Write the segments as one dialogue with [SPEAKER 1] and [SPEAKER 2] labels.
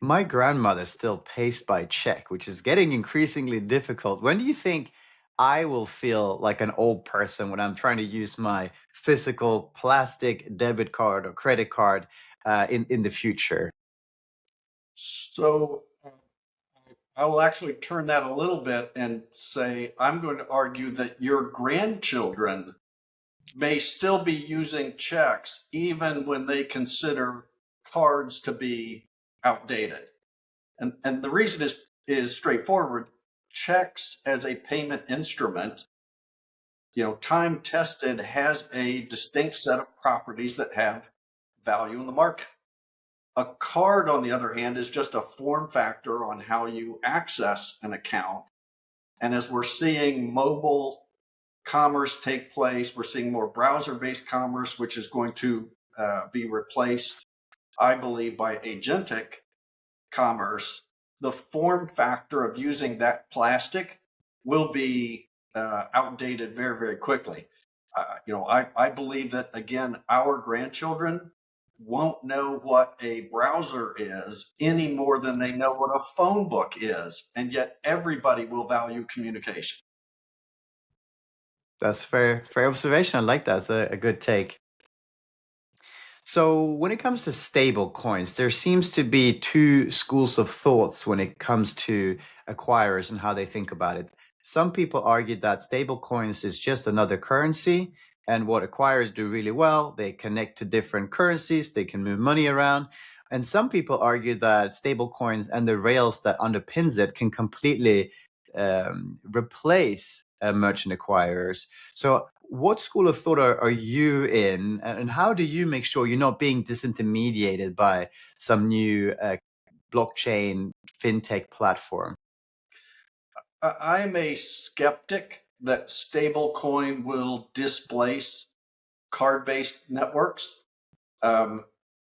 [SPEAKER 1] My grandmother still pays by check, which is getting increasingly difficult. When do you think I will feel like an old person when I'm trying to use my physical plastic debit card or credit card in the future?
[SPEAKER 2] So I will actually turn that a little bit and say I'm going to argue that your grandchildren may still be using checks even when they consider cards to be outdated. And the reason is straightforward. Checks as a payment instrument, time tested, has a distinct set of properties that have value in the market. A card, on the other hand, is just a form factor on how you access an account. And as we're seeing mobile commerce take place, we're seeing more browser-based commerce, which is going to be replaced, I believe, by agentic commerce. The form factor of using that plastic will be outdated very, very quickly. I believe that, again, our grandchildren won't know what a browser is any more than they know what a phone book is. And yet everybody will value communication.
[SPEAKER 1] That's fair observation. I like that. It's a good take. So when it comes to stable coins, there seems to be two schools of thoughts when it comes to acquirers and how they think about it. Some people argue that stable coins is just another currency, and what acquirers do really well, they connect to different currencies, they can move money around. And some people argue that stable coins and the rails that underpins it can completely replace merchant acquirers. So what school of thought are you in, and how do you make sure you're not being disintermediated by some new blockchain fintech platform?
[SPEAKER 2] I'm a skeptic that stablecoin will displace card-based networks. Um,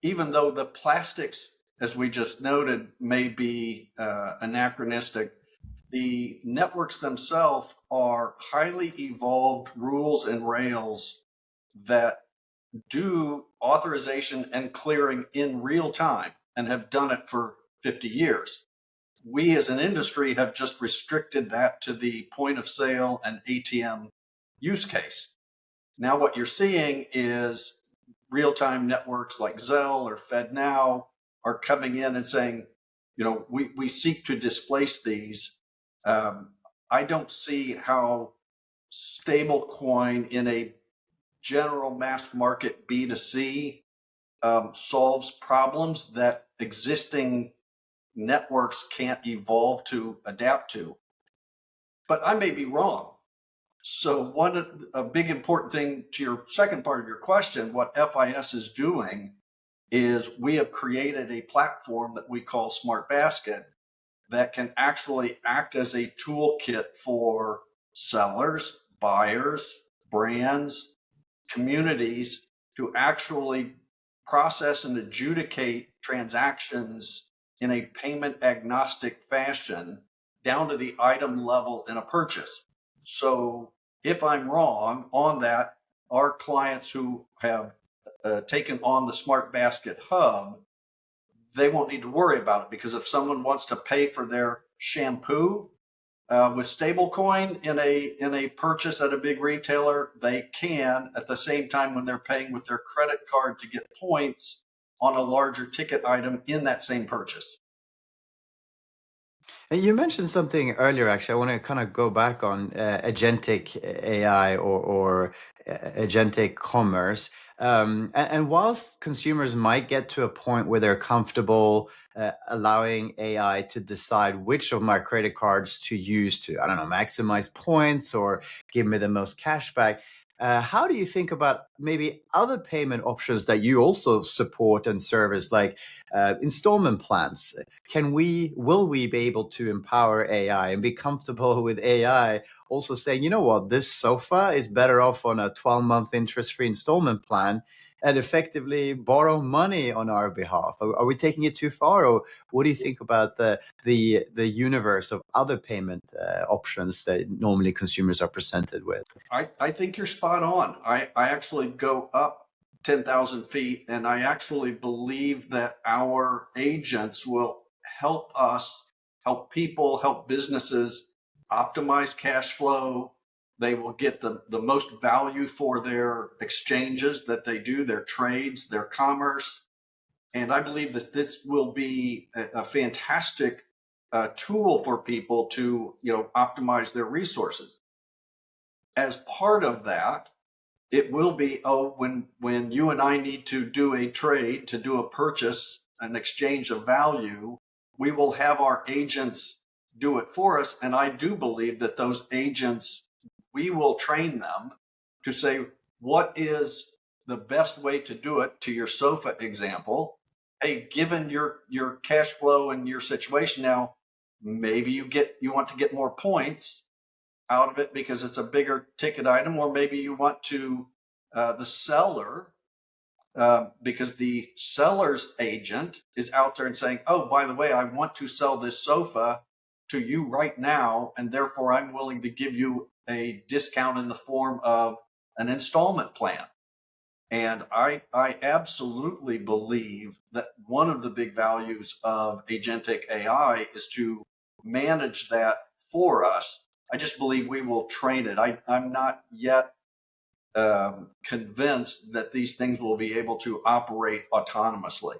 [SPEAKER 2] Even though the plastics, as we just noted, may be anachronistic, the networks themselves are highly evolved rules and rails that do authorization and clearing in real time and have done it for 50 years. We as an industry have just restricted that to the point of sale and ATM use case. Now, what you're seeing is real-time networks like Zelle or FedNow are coming in and saying, we seek to displace these. I don't see how stablecoin in a general mass market B2C solves problems that existing networks can't evolve to adapt to. But I may be wrong. So a big important thing to your second part of your question, what FIS is doing is we have created a platform that we call Smart Basket that can actually act as a toolkit for sellers, buyers, brands, communities to actually process and adjudicate transactions in a payment agnostic fashion down to the item level in a purchase. So if I'm wrong on that, our clients who have taken on the Smart Basket Hub, they won't need to worry about it, because if someone wants to pay for their shampoo with stablecoin in a purchase at a big retailer, they can at the same time when they're paying with their credit card to get points on a larger ticket item in that same purchase.
[SPEAKER 1] And you mentioned something earlier, actually. I want to kind of go back on agentic AI or agentic commerce. And whilst consumers might get to a point where they're comfortable allowing AI to decide which of my credit cards to use to, I don't know, maximize points or give me the most cash back, how do you think about maybe other payment options that you also support and service, like installment plans? Will we be able to empower AI and be comfortable with AI also saying, you know what, this sofa is better off on a 12-month interest-free installment plan, and effectively borrow money on our behalf? Are we taking it too far, or what do you think about the universe of other payment options that normally consumers are presented with?
[SPEAKER 2] I think you're spot on. I actually go up 10,000 feet, and I actually believe that our agents will help us, help people, help businesses optimize cash flow. They will get the most value for their exchanges that they do, their trades, their commerce. And I believe that this will be a fantastic tool for people to, optimize their resources. As part of that, it will be, when you and I need to do a trade, to do a purchase, an exchange of value, we will have our agents do it for us. And I do believe that those agents, we will train them to say, what is the best way to do it? To your sofa example, hey, given your cash flow and your situation now, maybe you want to get more points out of it because it's a bigger ticket item, or maybe you want to the seller, because the seller's agent is out there and saying, oh, by the way, I want to sell this sofa to you right now, and therefore I'm willing to give you a discount in the form of an installment plan. And I absolutely believe that one of the big values of agentic AI is to manage that for us. I just believe we will train it. I'm not yet convinced that these things will be able to operate autonomously.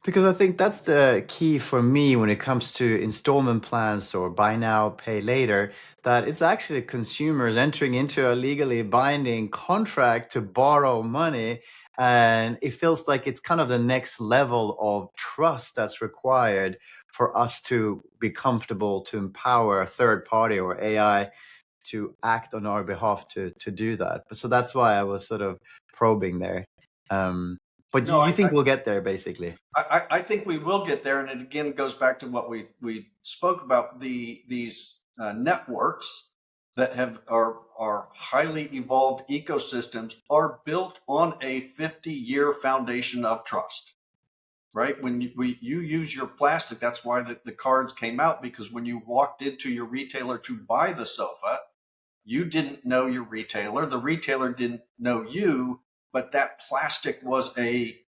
[SPEAKER 1] Because I think that's the key for me when it comes to installment plans or buy now, pay later, that it's actually consumers entering into a legally binding contract to borrow money. And it feels like it's kind of the next level of trust that's required for us to be comfortable to empower a third party or AI to act on our behalf to do that. So that's why I was sort of probing there. But
[SPEAKER 2] No,
[SPEAKER 1] you think we'll get there, basically?
[SPEAKER 2] I think we will get there, and it again goes back to what we spoke about. These networks that are highly evolved ecosystems are built on a 50-year foundation of trust. Right? When you use your plastic, that's why the cards came out, because when you walked into your retailer to buy the sofa, you didn't know your retailer. The retailer didn't know you, but that plastic was a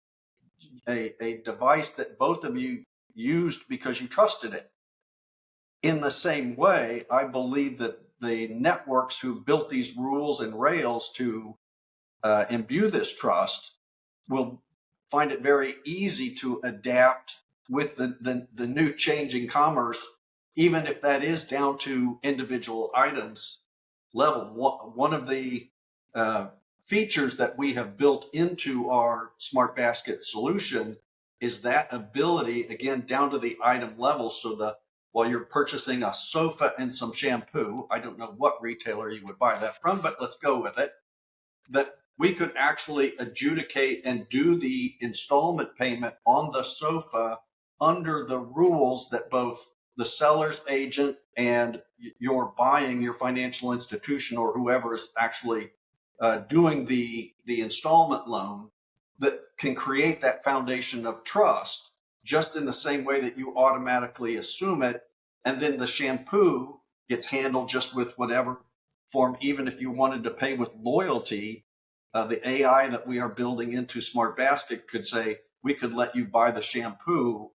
[SPEAKER 2] device that both of you used because you trusted it. In the same way, I believe that the networks who built these rules and rails to imbue this trust will find it very easy to adapt with the new changing commerce, even if that is down to individual items level. One of the features that we have built into our Smart Basket solution is that ability, again, down to the item level. So while you're purchasing a sofa and some shampoo, I don't know what retailer you would buy that from, but let's go with it, that we could actually adjudicate and do the installment payment on the sofa under the rules that both the seller's agent and your financial institution, or whoever is actually doing the installment loan, that can create that foundation of trust, just in the same way that you automatically assume it. And then the shampoo gets handled just with whatever form. Even if you wanted to pay with loyalty, the AI that we are building into Smart Basket could say, we could let you buy the shampoo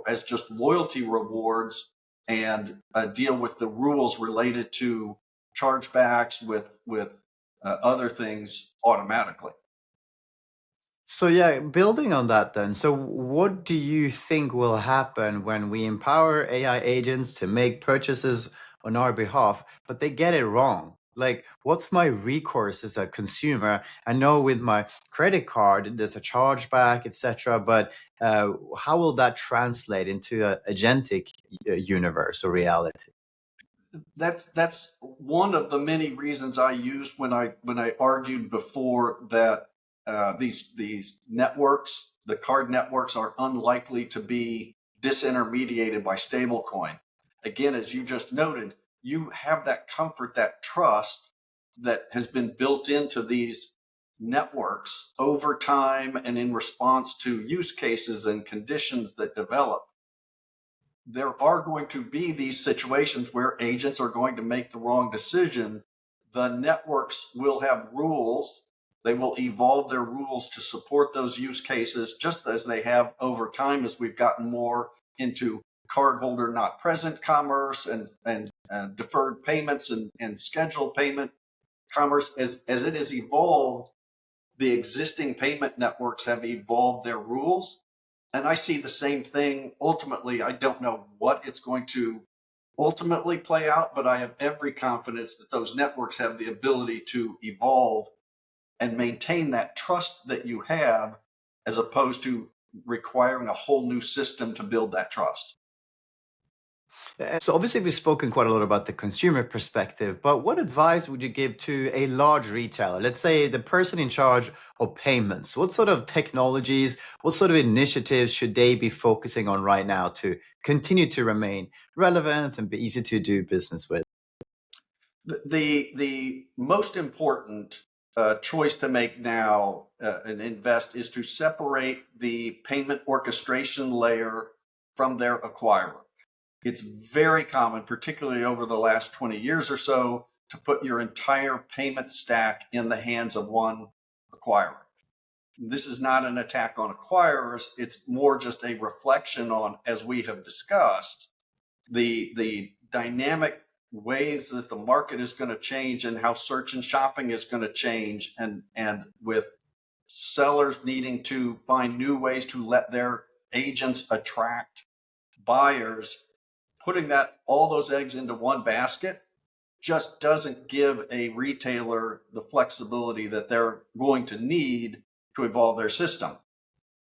[SPEAKER 2] as just loyalty rewards, and deal with the rules related to chargebacks with other things automatically.
[SPEAKER 1] So yeah, building on that then. So what do you think will happen when we empower AI agents to make purchases on our behalf, but they get it wrong? Like, what's my recourse as a consumer? I know with my credit card, there's a chargeback, etc. But how will that translate into a agentic universe or reality?
[SPEAKER 2] That's one of the many reasons I used when I argued before that these networks, the card networks, are unlikely to be disintermediated by stablecoin. Again, as you just noted, you have that comfort, that trust that has been built into these networks over time and in response to use cases and conditions that develop. There are going to be these situations where agents are going to make the wrong decision. The networks will have rules They will evolve their rules to support those use cases, just as they have over time as we've gotten more into cardholder not present commerce and deferred payments and scheduled payment commerce. As it has evolved, the existing payment networks have evolved their rules. And I see the same thing. Ultimately, I don't know what it's going to ultimately play out, but I have every confidence that those networks have the ability to evolve and maintain that trust that you have, as opposed to requiring a whole new system to build that trust.
[SPEAKER 1] So obviously we've spoken quite a lot about the consumer perspective, but what advice would you give to a large retailer? Let's say the person in charge of payments. What sort of technologies, what sort of initiatives should they be focusing on right now to continue to remain relevant and be easy to do business with?
[SPEAKER 2] The most important choice to make now and invest is to separate the payment orchestration layer from their acquirer. It's very common, particularly over the last 20 years or so, to put your entire payment stack in the hands of one acquirer. This is not an attack on acquirers. It's more just a reflection on, as we have discussed, the dynamic ways that the market is going to change and how search and shopping is going to change, and with sellers needing to find new ways to let their agents attract buyers, putting that all those eggs into one basket just doesn't give a retailer the flexibility that they're going to need to evolve their system.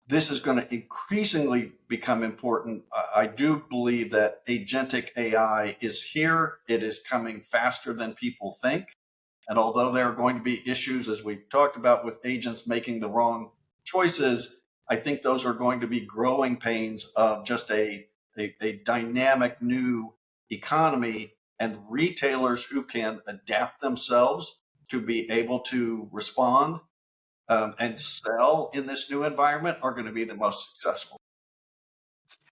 [SPEAKER 2] This is going to increasingly become important. I do believe that agentic AI is here. It is coming faster than people think. And although there are going to be issues, as we talked about, with agents making the wrong choices, I think those are going to be growing pains of just a dynamic new economy, and retailers who can adapt themselves to be able to respond and sell in this new environment are going to be the most successful.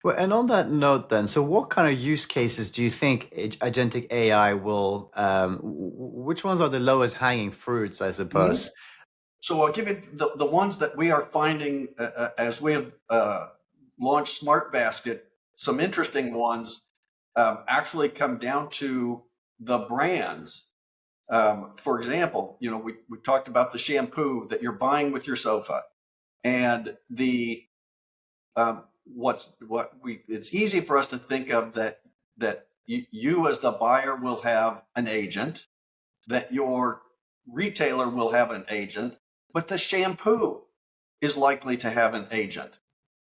[SPEAKER 1] Well, and on that note, then, so what kind of use cases do you think agentic AI will, which ones are the lowest hanging fruits, I
[SPEAKER 2] Mhm.
[SPEAKER 1] suppose?
[SPEAKER 2] So I'll give you the ones that we are finding as we have launched Smart Basket. Some interesting ones actually come down to the brands. For example, we talked about the shampoo that you're buying with your sofa, and the it's easy for us to think of that you as the buyer will have an agent, that your retailer will have an agent, but the shampoo is likely to have an agent,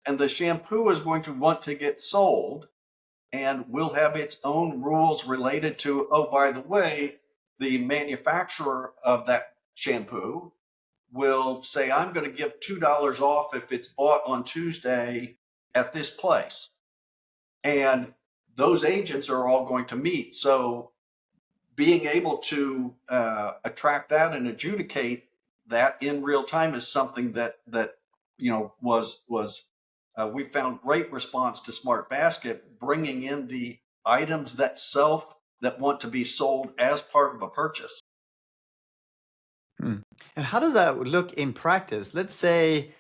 [SPEAKER 2] and the shampoo is going to want to get sold and will have its own rules related to, oh, by the way, the manufacturer of that shampoo will say, I'm going to give $2 off if it's bought on Tuesday at this place. And those agents are all going to meet. So being able to attract that and adjudicate that in real time is something that was we found great response to Smart Basket, bringing in the items that want to be sold as part of a purchase.
[SPEAKER 1] Hmm. And how does that look in practice? Let's say,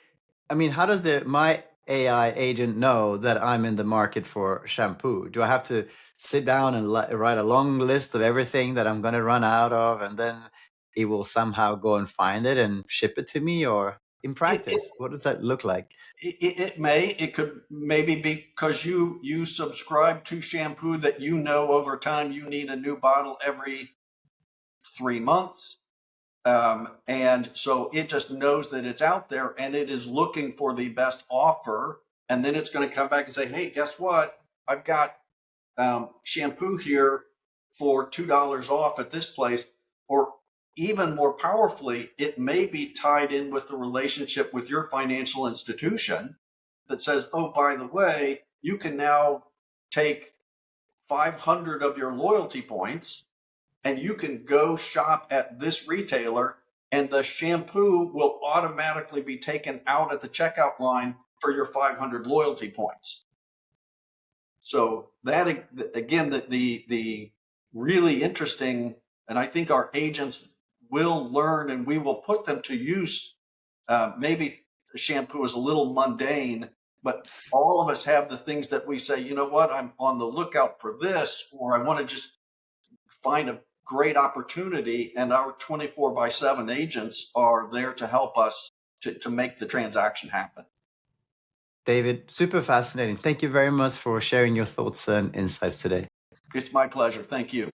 [SPEAKER 1] I mean, how does my AI agent know that I'm in the market for shampoo? Do I have to sit down and write a long list of everything that I'm going to run out of, and then it will somehow go and find it and ship it to me? Or in
[SPEAKER 2] It, it,
[SPEAKER 1] practice, what does that look like?
[SPEAKER 2] it could maybe be because you subscribe to shampoo that over time you need a new bottle every 3 months. And so it just knows that it's out there and it is looking for the best offer. And then it's going to come back and say, hey, guess what? I've got shampoo here for $2 off at this place. Or even more powerfully, it may be tied in with the relationship with your financial institution that says, oh, by the way, you can now take 500 of your loyalty points and you can go shop at this retailer, and the shampoo will automatically be taken out at the checkout line for your 500 loyalty points. So that, again, the really interesting, and I think our agents will learn and we will put them to use. Maybe shampoo is a little mundane, but all of us have the things that we say, you know what, I'm on the lookout for this, or I want to just find a great opportunity. And our 24/7 agents are there to help us to make the transaction happen.
[SPEAKER 1] David, super fascinating. Thank you very much for sharing your thoughts and insights today.
[SPEAKER 2] It's my pleasure. Thank you.